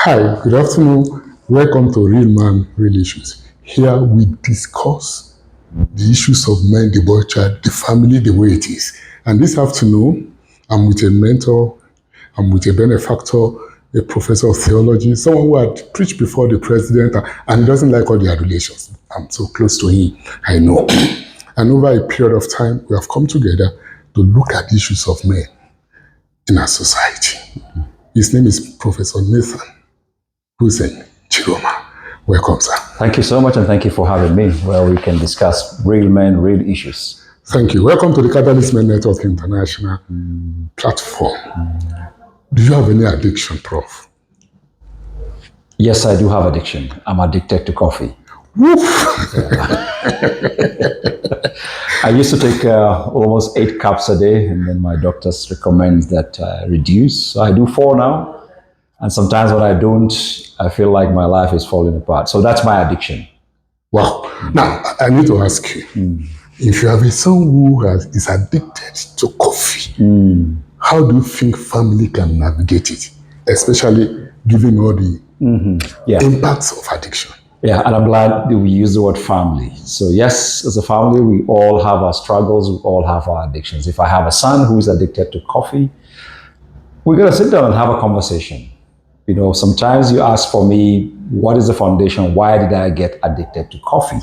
Hi, good afternoon. Welcome to Real Man, Real Issues. Here we discuss the issues of men, the boy child, the family, the way it is. And this afternoon, I'm with a mentor, I'm with a benefactor, a professor of theology, someone who had preached before the president and he doesn't like all the adulations. I'm so close to him, I know. And over a period of time, we have come together to look at the issues of men in our society. His name is Professor Nathan Hussein Chiroma. Welcome, sir. Thank you so much, and thank you for having me, where we can discuss real men, real issues. Thank you. Welcome to the Catalyst Men Network International platform. Do you have any addiction, Prof? Yes, I do have addiction. I'm addicted to coffee. I used to take almost 8 cups a day, and then my doctors recommend that I reduce. So I do 4 now. And sometimes when I don't, I feel like my life is falling apart. So that's my addiction. Wow. Now, I need to ask you, if you have a son who is addicted to coffee, how do you think family can navigate it, especially given all the impacts of addiction? Yeah, and I'm glad that we use the word family. So yes, as a family, we all have our struggles, we all have our addictions. If I have a son who is addicted to coffee, we're going to sit down and have a conversation. You know, sometimes you ask for me, what is the foundation? Why did I get addicted to coffee?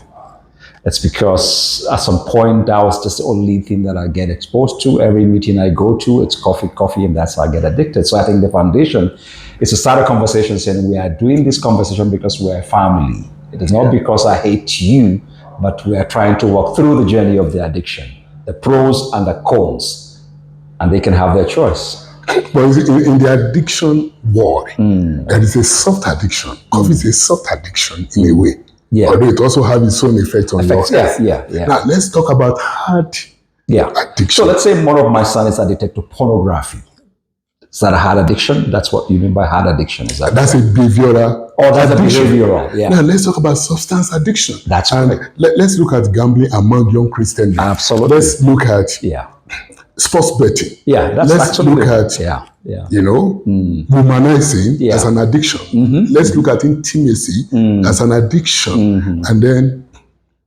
It's because at some point, that was just the only thing that I get exposed to. Every meeting I go to, it's coffee, and that's how I get addicted. So I think the foundation is to start a conversation saying we are doing this conversation because we're a family. It is not because I hate you, but we are trying to walk through the journey of the addiction, the pros and the cons, and they can have their choice. But in the addiction world, there is a soft addiction. Coffee is a soft addiction in a way. Yeah. Although it also has its own effect on your health. Yeah. Now, let's talk about hard addiction. So let's say one of my sons is addicted to pornography. Is that a hard addiction? That's what you mean by hard addiction. Is that That's a behavioral that's addiction. a behavioral, yeah. Now, let's talk about substance addiction. That's and correct. Let's look at gambling among young Christians. Absolutely. Let's look at sports betting. Yeah, that's Let's look at womanizing as an addiction. Let's look at intimacy as an addiction. And then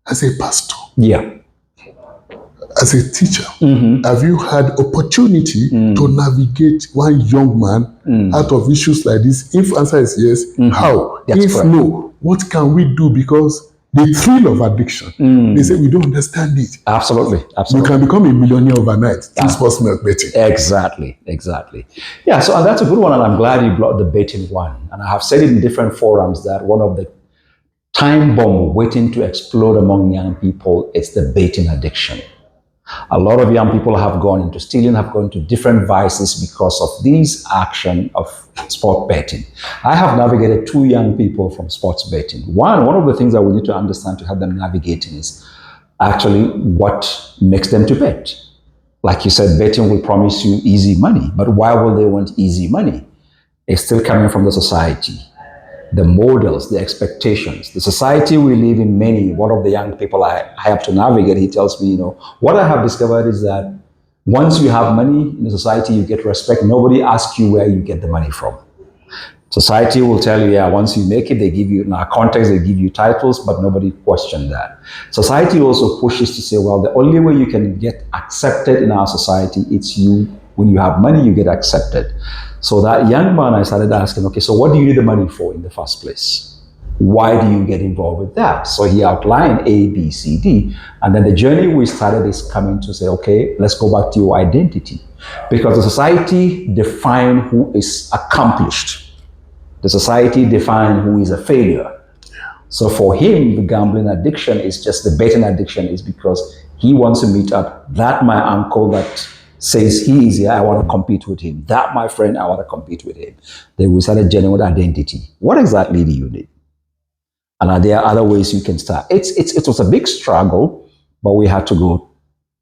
as a pastor, as a teacher, have you had opportunity to navigate one young man out of issues like this? If answer is yes, how? That's if correct. no, what can we do? Because the thrill of addiction, they say we don't understand it. Absolutely. You can become a millionaire overnight through sports milk betting. Exactly. Yeah, so that's a good one, and I'm glad you brought the betting one. And I have said it in different forums that one of the time bomb waiting to explode among young people is the betting addiction. A lot of young people have gone into stealing, have gone into different vices because of these action of sport betting. I have navigated 2 young people from sports betting. One of the things that we need to understand to help them navigating is actually what makes them to bet. Like you said, betting will promise you easy money, but why will they want easy money? It's still coming from the society. The models, the expectations, the society we live in. One of the young people I have to navigate, he tells me, what I have discovered is that once you have money in the society, you get respect. Nobody asks you where you get the money from. Society will tell you, once you make it, they give you, in our context, they give you titles, but nobody questions that. Society also pushes to say, well, the only way you can get accepted in our society, it's you. When you have money, you get accepted. So that young man, I started asking, okay, so what do you need the money for in the first place? Why do you get involved with that? So he outlined A, B, C, D. And then the journey we started is coming to say, okay, let's go back to your identity. Because the society defines who is accomplished. The society defines who is a failure. So for him, the gambling addiction is just the betting addiction is because he wants to meet up. That my uncle that says he is here, I want to compete with him. That my friend, I want to compete with him. Then we started genuine identity. What exactly do you need? And are there other ways you can start? It was a big struggle, but we had to go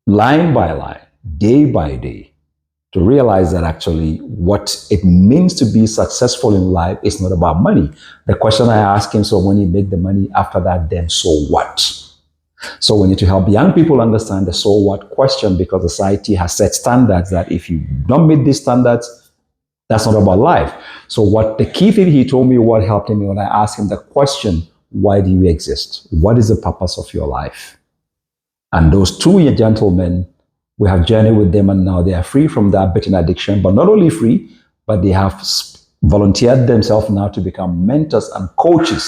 line by line, day by day, to realize that actually what it means to be successful in life is not about money. The question I ask him, so when you make the money after that, then so what? So we need to help young people understand the so what question, because society has set standards that if you don't meet these standards, That's not about life. So what the key thing he told me, what helped me when I asked him the question, why do you exist? What is the purpose of your life? And those two gentlemen, we have journeyed with them, and now they are free from that betting addiction, but not only free, but they have volunteered themselves now to become mentors and coaches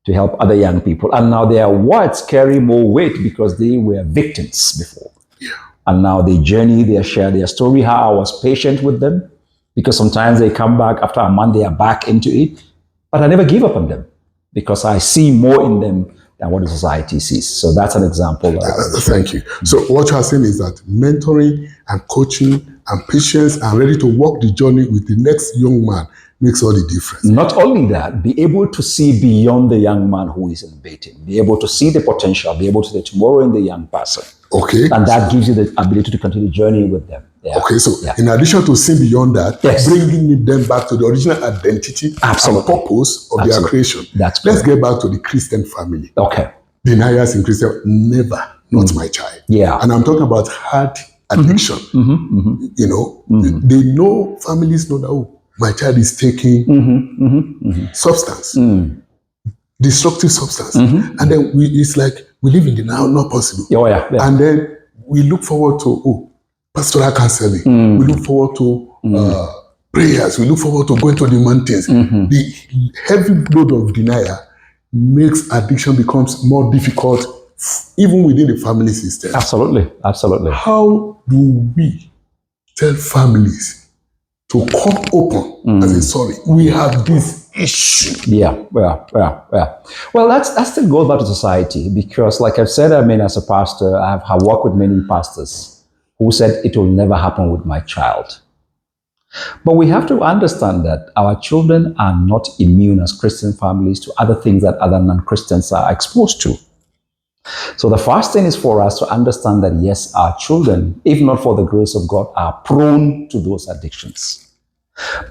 to help other young people. And now their words carry more weight because they were victims before. Yeah. And now they journey, they share their story, how I was patient with them, because sometimes they come back after a month, they are back into it. But I never give up on them because I see more in them than what the society sees. So that's an example. Thank you. So what you are saying is that mentoring and coaching and patience and ready to walk the journey with the next young man makes all the difference. Not only that, be able to see beyond the young man who is in baiting, be able to see the potential, be able to see tomorrow in the young person. Okay. And that gives you the ability to continue journeying with them. Yeah. Okay, so in addition to seeing beyond that, bringing them back to the original identity and purpose of their creation. Let's get back to the Christian family. Okay. Deniers in Christian, never, not my child. Yeah. And I'm talking about heart addiction. You know, they know, families know that, oh, my child is taking substance, destructive substance. And then it's like, we live in the now, not possible. And then we look forward to, pastoral counseling. We look forward to prayers. We look forward to going to the mountains. The heavy load of denial makes addiction becomes more difficult, even within the family system. Absolutely. How do we tell families to come open and say, sorry, we have this issue? Well, that still goes back to society because, like I've said, as a pastor, I have worked with many pastors who said it will never happen with my child. But we have to understand that our children are not immune as Christian families to other things that other non-Christians are exposed to. So the first thing is for us to understand that, yes, our children, if not for the grace of God, are prone to those addictions.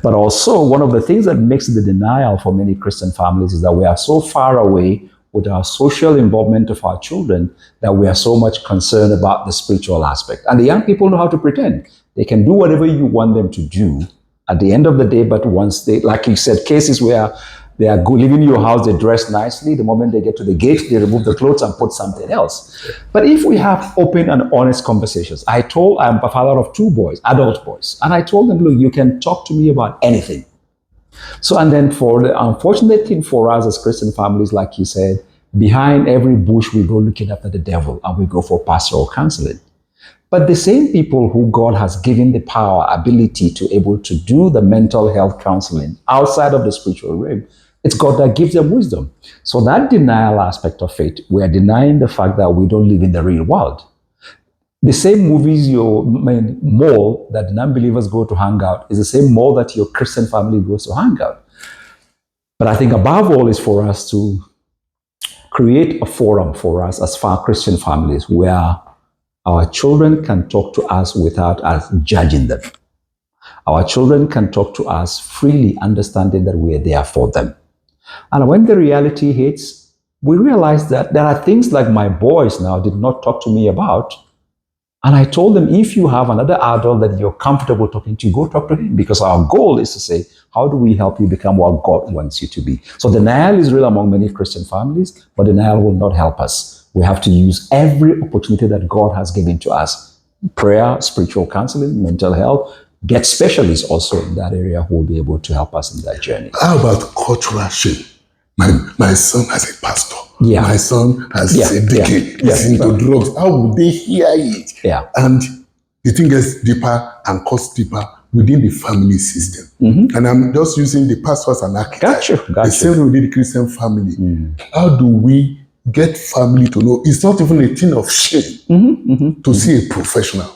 But also, one of the things that makes the denial for many Christian families is that we are so far away with our social involvement of our children that we are so much concerned about the spiritual aspect. And the young people know how to pretend. They can do whatever you want them to do at the end of the day, but once they, like you said, cases where they are living in your house, they dress nicely, the moment they get to the gate, they remove the clothes and put something else. But if we have open and honest conversations, I'm a father of 2 boys, adult boys, and I told them, look, you can talk to me about anything. So, and then for the unfortunate thing for us as Christian families, like you said, behind every bush, we go looking after the devil and we go for pastoral counseling. But the same people who God has given the power, ability to able to do the mental health counseling outside of the spiritual realm, it's God that gives them wisdom. So that denial aspect of it, we are denying the fact that we don't live in the real world. The same movies, your mall that non-believers go to hang out is the same mall that your Christian family goes to hang out. But I think above all is for us to create a forum for us as far Christian families where our children can talk to us without us judging them. Our children can talk to us freely, understanding that we are there for them. And when the reality hits, we realize that there are things like my boys now did not talk to me about. And I told them, if you have another adult that you're comfortable talking to, go talk to him, because our goal is to say, how do we help you become what God wants you to be? So denial is real among many Christian families, but denial will not help us. We have to use every opportunity that God has given to us. Prayer, spiritual counseling, mental health, get specialists also in that area who will be able to help us in that journey. How about cultural shame? My son has a pastor. My son has a deacon. He's into drugs. How would they hear it? And the thing gets deeper and cuts deeper within the family system. And I'm just using the pastor as an archetype. The same within the Christian family. How do we get family to know it's not even a thing of shame to see a professional?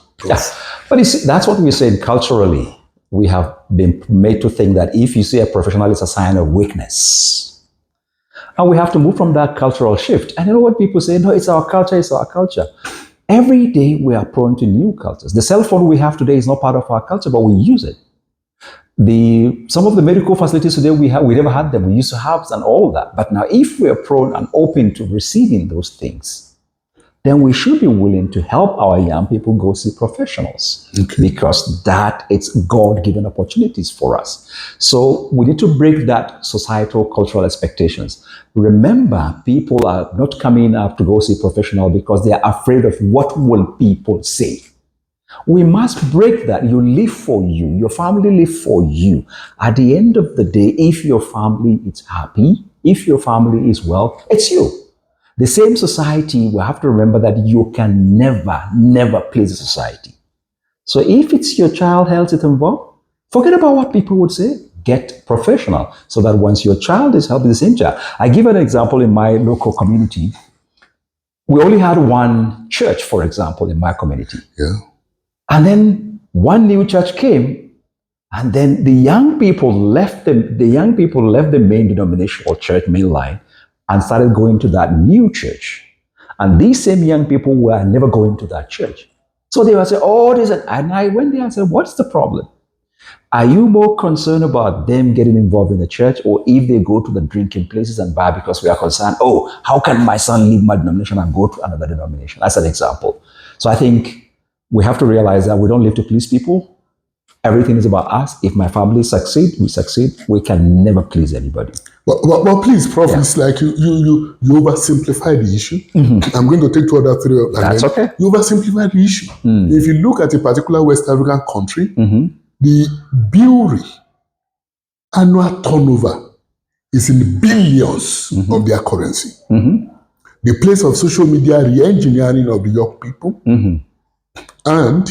But you see, that's what we're saying culturally. We have been made to think that if you see a professional, it's a sign of weakness. And we have to move from that cultural shift. And you know what people say? No, it's our culture, it's our culture. Every day we are prone to new cultures. The cell phone we have today is not part of our culture, but we use it. Some of the medical facilities today we never had them. We used to have and all that. But now if we are prone and open to receiving those things, then we should be willing to help our young people go see professionals, because that it's God-given opportunities for us. So we need to break that societal cultural expectations. Remember, people are not coming up to go see professional because they are afraid of what will people say. We must break that. You live for you. Your family live for you. At the end of the day, if your family is happy, if your family is well, it's you. The same society, we have to remember that you can never please the society. So if it's your child health is involved, forget about what people would say. Get professional so that once your child is healthy, the same child. I give an example in my local community. We only had one church, for example, in my community. Yeah. And then one new church came, and then the young people left the main denominational church, main line, and started going to that new church. And these same young people were never going to that church. So they would say, oh, this, and I went there and said, what's the problem? Are you more concerned about them getting involved in the church, or if they go to the drinking places and bar, because we are concerned, oh, how can my son leave my denomination and go to another denomination? That's an example. So I think we have to realize that we don't live to please people. Everything is about us. If my family succeed, we succeed. We can never please anybody. Well, please, Prof, it's like you oversimplify the issue. I'm going to take 2 or 3. That's okay. You oversimplify the issue. If you look at a particular West African country, the brewery annual turnover is in billions of their currency. The place of social media re-engineering of the young people. And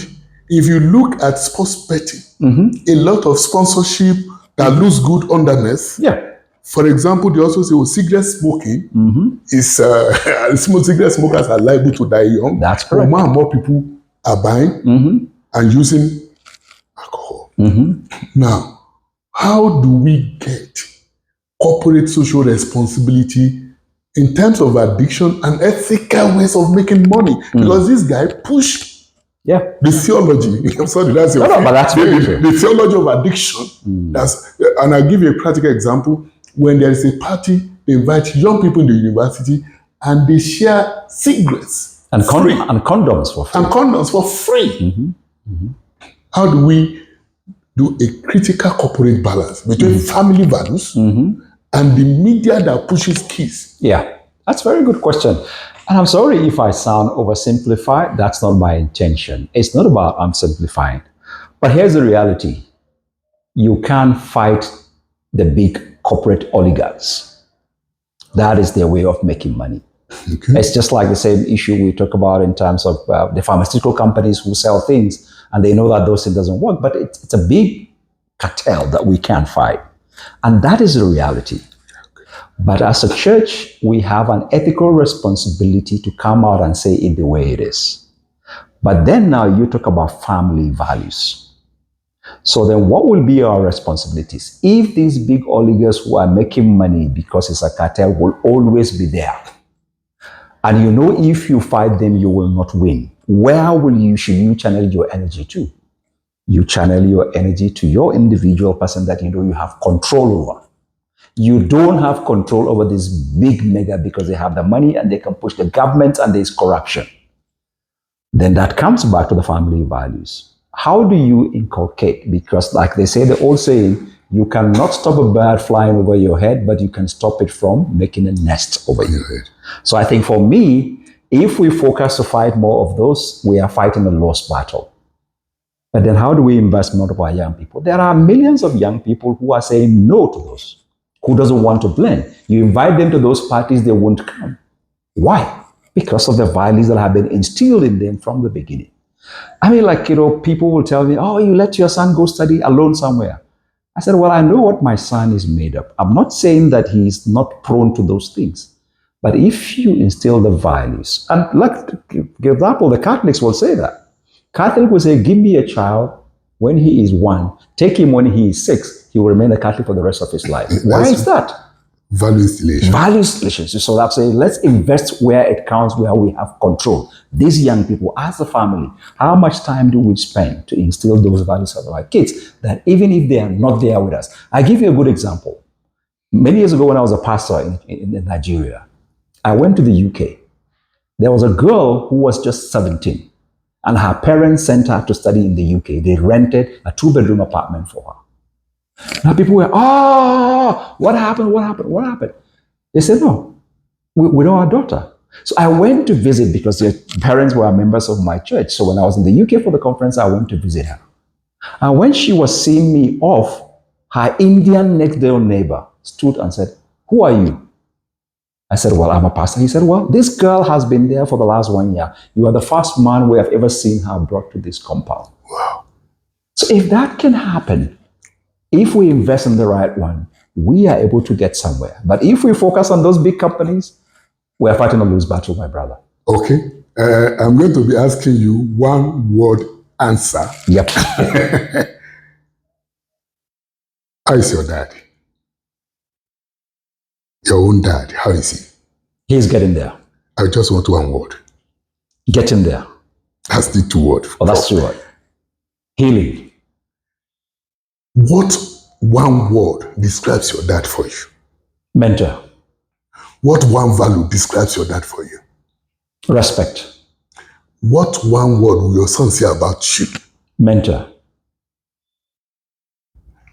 if you look at sports betting, a lot of sponsorship that looks good underneath. Yeah. For example, they also say, well, cigarette smoking is, cigarette smokers are liable to die young. That's correct. More and more people are buying and using alcohol. Now, how do we get corporate social responsibility in terms of addiction and ethical ways of making money? Because this guy pushed the theology. I'm sorry, that's your but that's the theology of addiction. And I'll give you a practical example. When there is a party, they invite young people in the university and they share cigarettes and condoms for free. And condoms for free. How do we do a critical corporate balance between family values and the media that pushes kids? Yeah, that's a very good question. And I'm sorry if I sound oversimplified. That's not my intention. It's not about I'm simplifying. But here's the reality. You can't fight the big corporate oligarchs. That is their way of making money. It's just like the same issue we talk about in terms of the pharmaceutical companies who sell things, and they know that those things doesn't work, but it's a big cartel that we can't fight. And that is the reality. But as a church, we have an ethical responsibility to come out and say it the way it is. But then now you talk about family values. So then what will be our responsibilities? If these big oligarchs who are making money because it's a cartel will always be there, and you know if you fight them, you will not win, where should you channel your energy to? You channel your energy to your individual person that you know you have control over. You don't have control over this big mega because they have the money and they can push the government and there's corruption. Then that comes back to the family values. How do you inculcate? Because like they say, the old saying, you cannot stop a bird flying over your head, but you can stop it from making a nest over your head. So I think for me, if we focus to fight more of those, we are fighting a lost battle. But then how do we invest more of our young people? There are millions of young people who are saying no to those, who doesn't want to blend. You invite them to those parties, they won't come. Why? Because of the values that have been instilled in them from the beginning. I mean, like, people will tell me, oh, you let your son go study alone somewhere. I said, well, I know what my son is made of. I'm not saying that he's not prone to those things. But if you instill the values, and like, for example, the Catholics will say that. Catholic will say, give me a child when he is 1, take him when he is 6, he will remain a Catholic for the rest of his life. Why is that? Value installation. Value installation. So that's saying, let's invest where it counts, where we have control. These young people, as a family, how much time do we spend to instill those values of our kids that even if they are not there with us? I give you a good example. Many years ago when I was a pastor in Nigeria, I went to the UK. There was a girl who was just 17, and her parents sent her to study in the UK. They rented a 2-bedroom apartment for her. Now people were, oh, what happened? What happened? What happened? They said, no, we know our daughter. So I went to visit because their parents were members of my church. So when I was in the UK for the conference, I went to visit her. And when she was seeing me off, her Indian next door neighbor stood and said, who are you? I said, well, I'm a pastor. He said, well, this girl has been there for the last 1 year. You are the first man we have ever seen her brought to this compound. Wow. So if that can happen, if we invest in the right one, we are able to get somewhere. But if we focus on those big companies, we are fighting a lose battle, my brother. Okay. I'm going to be asking you one word answer. Yep. How is your dad? Your own dad, how is he? He's getting there. I just want one word. Getting there. That's the 2 words. Oh, that's 2 words. Healing. What one word describes your dad for you? Mentor. What one value describes your dad for you? Respect. What one word will your son say about you? Mentor.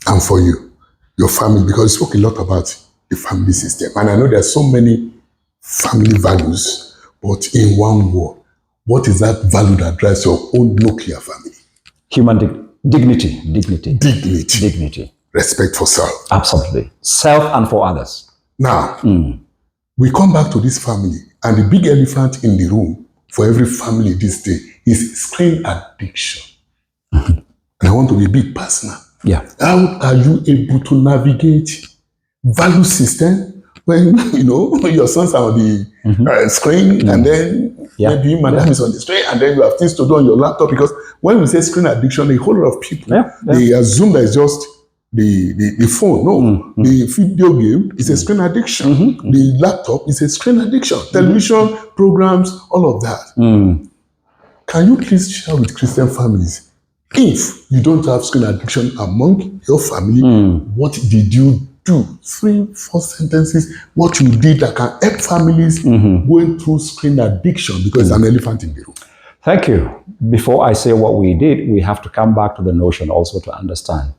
And for you, your family, because you spoke a lot about the family system. And I know there's so many family values, but in one word, what is that value that drives your own nuclear family? Human dignity. Dignity. Dignity. Dignity. Respect for self. Absolutely. Self and for others. Now, we come back to this family, and the big elephant in the room for every family this day is screen addiction. And I want to be a bit personal. Yeah. How are you able to navigate value system when your sons are on the screen, and then maybe madam is on the screen, and then you have things to do on your laptop? Because when we say screen addiction, a whole lot of people they assume that it's just the phone. No, the video game is a screen addiction. The laptop is a screen addiction. Television programs, all of that. Can you please share with Christian families, if you don't have screen addiction among your family, what did you do? 3, 4 sentences, what you did that can help families going through screen addiction, because it's an elephant in the room. Thank you. Before I say what we did, we have to come back to the notion also to understand.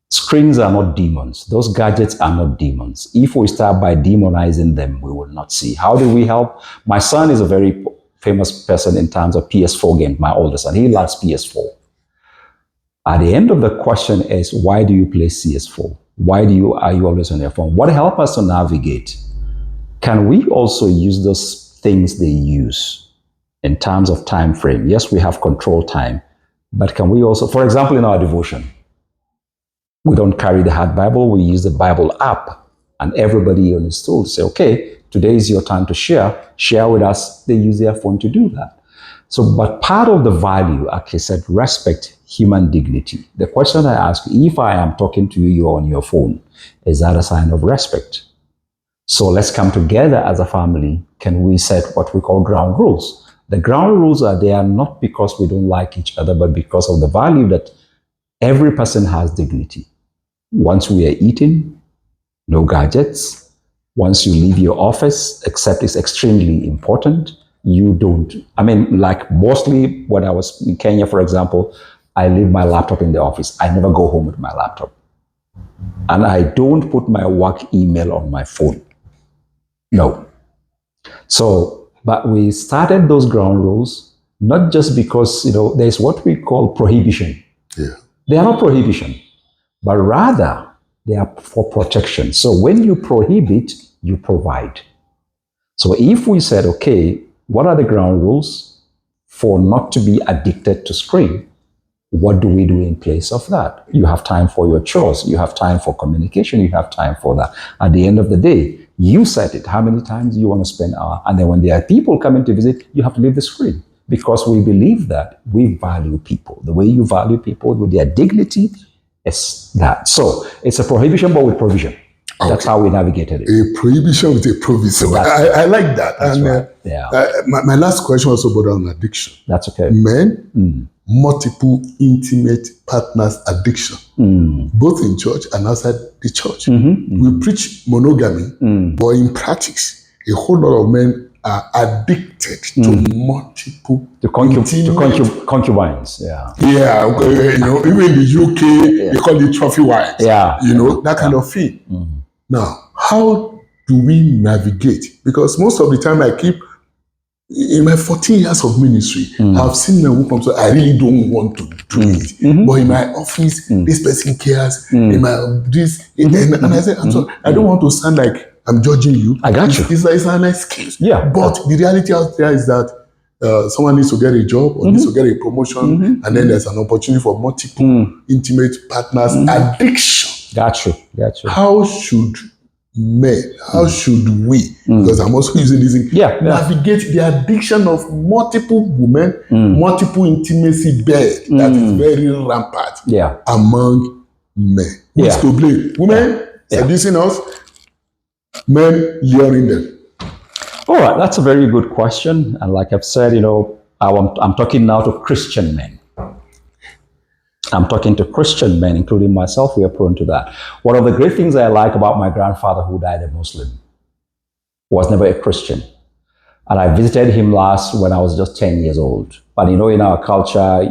Screens are not demons. Those gadgets are not demons. If we start by demonizing them, we will not see. How do we help? My son is a very famous person in terms of PS4 games, my older son. He loves PS4. At the end of the question is, why do you play CS4? Why are you always on your phone? What helps us to navigate? Can we also use those things they use in terms of time frame? Yes, we have control time, but can we also, for example, in our devotion, we don't carry the hard Bible, we use the Bible app, and everybody on his tool say, okay, today is your time to share with us. They use their phone to do that. So, but part of the value, like I said, respect human dignity. The question I ask, if I am talking to you, you're on your phone, is that a sign of respect? So let's come together as a family. Can we set what we call ground rules? The ground rules are there not because we don't like each other, but because of the value that every person has dignity. Once we are eating, no gadgets. Once you leave your office, except it's extremely important, you don't. I mean, like mostly when I was in Kenya, for example, I leave my laptop in the office. I never go home with my laptop. And I don't put my work email on my phone. No. So, but we started those ground rules, not just because, there's what we call prohibition. Yeah. They are not prohibition, but rather they are for protection. So when you prohibit, you provide. So if we said, okay, what are the ground rules for not to be addicted to screen? What do we do in place of that? You have time for your chores. You have time for communication. You have time for that. At the end of the day, you set it. How many times you want to spend an hour? And then when there are people coming to visit, you have to leave the screen, because we believe that we value people. The way you value people with their dignity is that. So it's a prohibition, but with provision. Okay. That's how we navigated it. A prohibition with a provision. I like that. That's and right. Yeah. My last question was about on addiction. That's okay. Men, multiple intimate partners addiction, both in church and outside the church. We preach monogamy, but in practice, a whole lot of men are addicted to multiple concubines. Yeah. Yeah, okay, even in the UK, they call it trophy wives. Yeah. That kind of thing. Now, how do we navigate? Because most of the time I keep, in my 14 years of ministry, I've seen men who come, so I really don't want to do it. But in my office, this person cares. In my and I say, I'm sorry, I don't want to sound like I'm judging you. I got you. It's an excuse. Yeah. But the reality out there is that someone needs to get a job or needs to get a promotion, and then there's an opportunity for multiple intimate partners. Addiction. Got you. How should men, how should we, because I'm also using this thing, navigate the addiction of multiple women, multiple intimacy bed that is very rampant among men? Who's to blame? Women seducing us, men luring them. All right, that's a very good question. And like I've said, I'm talking now to Christian men. I'm talking to Christian men, including myself. We are prone to that. One of the great things I like about my grandfather, who died a Muslim, was never a Christian. And I visited him last when I was just 10 years old. But in our culture,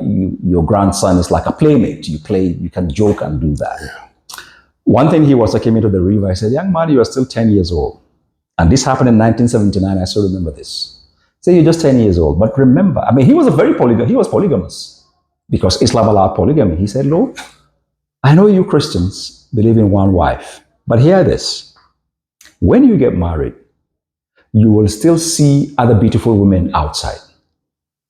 your grandson is like a playmate. You play, you can joke and do that. Yeah. One thing he was taking me to the river. I said, young man, you are still 10 years old. And this happened in 1979. I still remember this. Say you're just 10 years old. But remember, he was he was polygamous. Because Islam allowed polygamy. He said, Lord, I know you Christians believe in one wife, but hear this. When you get married, you will still see other beautiful women outside.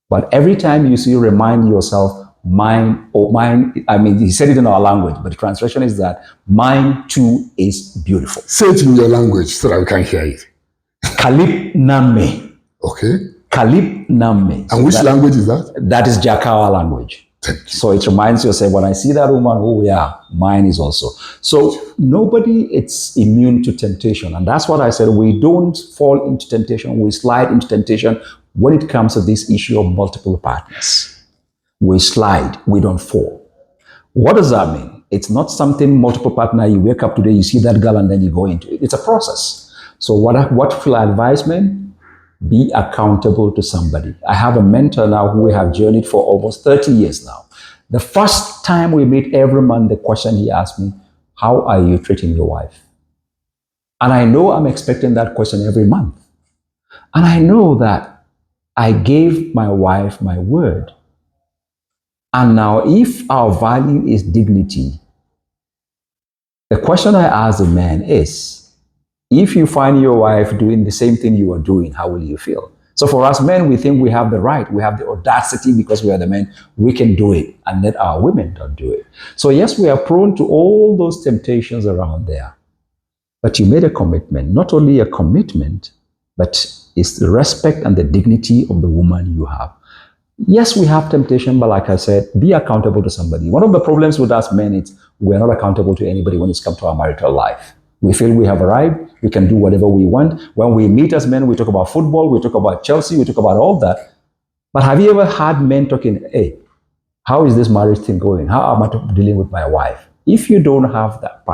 But every time you see, remind yourself, mine, he said it in our language, but the translation is that mine too is beautiful. Say it in your language so that we can hear it. Kalip Name. Okay. Kalip Name. And which language is that? That is Jakawa language. So it reminds you, say, when I see that woman, oh yeah, mine is also. So nobody is immune to temptation. And that's what I said. We don't fall into temptation. We slide into temptation when it comes to this issue of multiple partners. We slide, we don't fall. What does that mean? It's not something multiple partner, you wake up today, you see that girl and then you go into it. It's a process. So what will I advise men? Be accountable to somebody. I have a mentor now who we have journeyed for almost 30 years now. The first time we meet every month, the question he asked me, how are you treating your wife? And I know I'm expecting that question every month. And I know that I gave my wife my word. And now if our value is dignity, the question I ask the man is, if you find your wife doing the same thing you are doing, how will you feel? So for us men, we think we have the right, we have the audacity because we are the men, we can do it, and let our women don't do it. So yes, we are prone to all those temptations around there. But you made a commitment, not only a commitment, but it's the respect and the dignity of the woman you have. Yes, we have temptation, but like I said, be accountable to somebody. One of the problems with us men is we're not accountable to anybody when it's come to our marital life. We feel we have arrived, we can do whatever we want. When we meet as men, we talk about football, we talk about Chelsea, we talk about all that. But have you ever had men talking, hey, how is this marriage thing going? How am I dealing with my wife? If you don't have that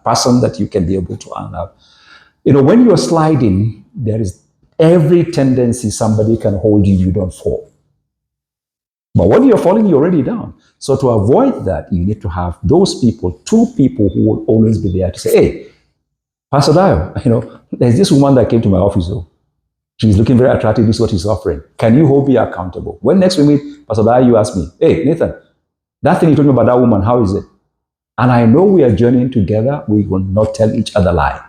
person that you can be able to honor, when you're sliding, there is every tendency somebody can hold you, you don't fall. But when you're falling, you're already down. So to avoid that, you need to have those people, two people who will always be there to say, hey, Pastor Dio, there's this woman that came to my office, though. She's looking very attractive. This is what she's offering. Can you hold me accountable? When next we meet, Pastor Dio, you ask me, hey, Nathan, that thing you told me about that woman, how is it? And I know we are journeying together. We will not tell each other lie.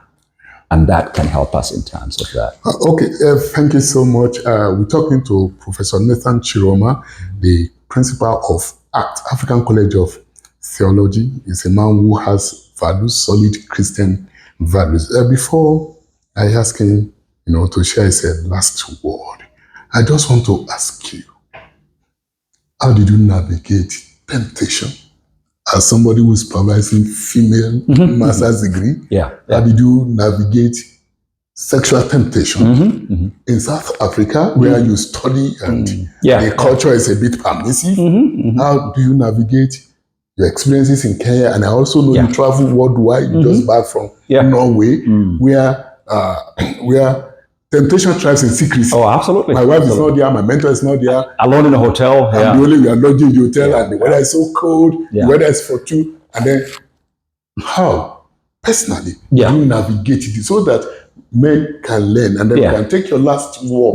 And that can help us in terms of that. Okay, thank you so much. We're talking to Professor Nathan Chiroma, the principal of ACT, African College of Theology. He's a man who has values, solid Christian values. Before I ask him, to share his last word, I just want to ask you, how did you navigate temptation? As somebody who is supervising female master's degree, how did you navigate sexual temptation in South Africa, where you study and the culture is a bit permissive? How do you navigate your experiences in Kenya? And I also know you travel worldwide, you just back from Norway, where temptation thrives in secrecy. Oh, absolutely. My wife is not there, my mentor is not there. Alone in a hotel. And the only we are lodging in the hotel, and the weather is so cold, the weather is for two. And then how, personally, do you navigate it so that men can learn, and then you can take your last word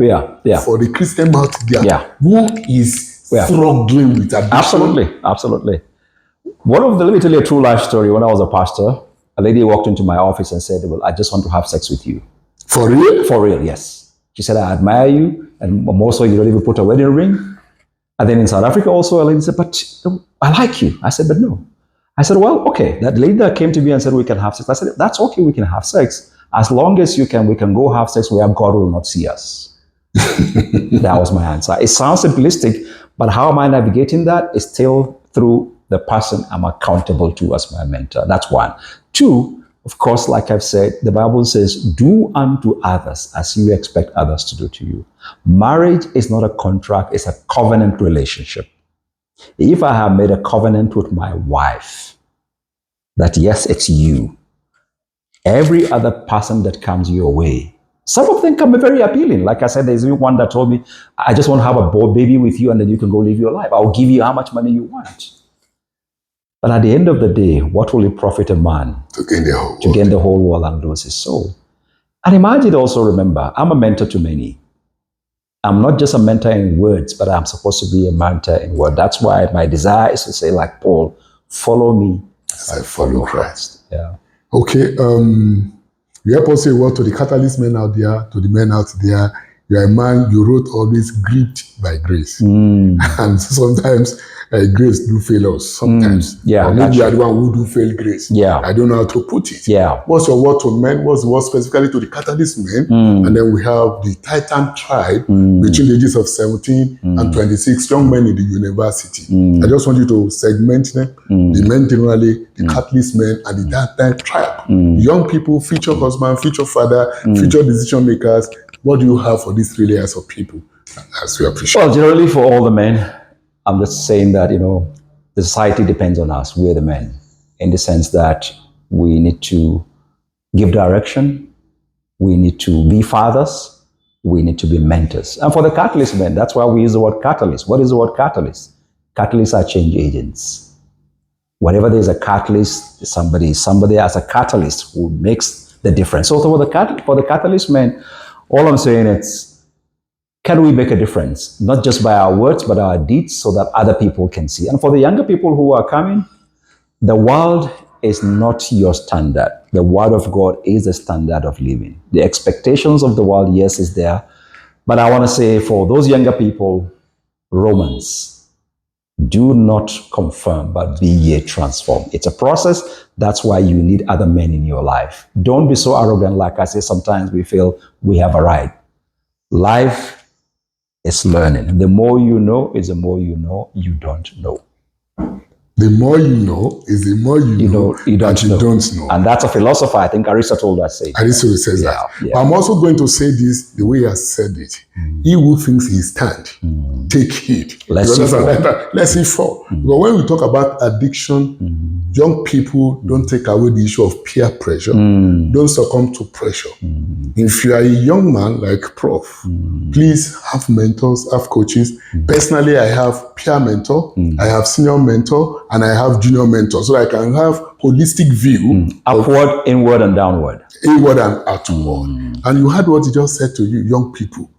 for the Christian out there who is struggling with addiction? Absolutely. Let me tell you a true life story. When I was a pastor, a lady walked into my office and said, well, I just want to have sex with you. For real? For real, yes. She said, I admire you, and more so, you don't even put a wedding ring. And then in South Africa also, a lady said, but I like you. I said, but no. I said, well, okay. That lady that came to me and said, we can have sex. I said, that's okay, we can have sex. As long as we can go have sex where God will not see us. That was my answer. It sounds simplistic, but how am I navigating that? Is still through the person I'm accountable to as my mentor. That's one. Two, of course, like I've said, the Bible says, do unto others as you expect others to do to you. Marriage is not a contract, it's a covenant relationship. If I have made a covenant with my wife, that yes, it's you, every other person that comes your way, some of them can be very appealing. Like I said, there's one that told me, I just want to have a baby with you and then you can go live your life. I'll give you how much money you want. But at the end of the day, what will it profit a man to gain the whole world and lose his soul? And imagine also, remember, I'm a mentor to many. I'm not just a mentor in words, but I'm supposed to be a mentor in word. That's why my desire is to say, like Paul, follow me as I follow Christ. Yeah. Okay. You help us say what to the catalyst men out there, to the men out there. You're a man, you wrote always gripped by grace. And sometimes grace do fail us. Sometimes. Or maybe you are the one who do fail grace. I don't know how to put it. What's your word to men? What's the word specifically to the catalyst men? And then we have the Titan tribe between the ages of 17 and 26, young men in the university. I just want you to segment them. The men generally, the catalyst men, and the Titan tribe. Young people, future husband, future father, future decision makers. What do you have for these 3 layers of people as we appreciate? Well, generally for all the men, I'm just saying that, the society depends on us. We're the men, in the sense that we need to give direction. We need to be fathers. We need to be mentors. And for the catalyst men, that's why we use the word catalyst. What is the word catalyst? Catalysts are change agents. Whenever there's a catalyst, somebody as a catalyst who makes the difference. So for the catalyst men, all I'm saying is, can we make a difference? Not just by our words, but our deeds, so that other people can see. And for the younger people who are coming, the world is not your standard. The word of God is the standard of living. The expectations of the world, yes, is there. But I want to say for those younger people, Romans, do not conform, but be ye transformed. It's a process. That's why you need other men in your life. Don't be so arrogant. Like I say, sometimes we feel we have a right. Life is learning. The more you know is the more you know you don't know. The more you know is the more you know that you don't know. And that's a philosopher. I think Aristotle that says. Aristotle says that. Yeah. I'm also going to say this the way he has said it. He who thinks he stand, take heed. Let's see fall. But when we talk about addiction, young people don't take away the issue of peer pressure. Don't succumb to pressure. If you are a young man like Prof, please have mentors, have coaches. Personally, I have peer mentor, I have senior mentor, and I have junior mentor, so I can have holistic view. Upward, inward, and downward. Inward and outward. And you heard what he just said to you, young people.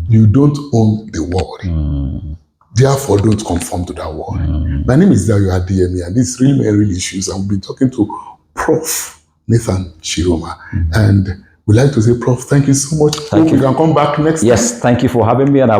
You don't own the world. Therefore, don't conform to that world. My name is Dario Adeyemi, and this is Real Men, Real Issues. And we've been talking to Prof. Nathan Chiroma. And we'd like to say, Prof, thank you so much. Hope you can come back next time. Yes, thank you for having me. And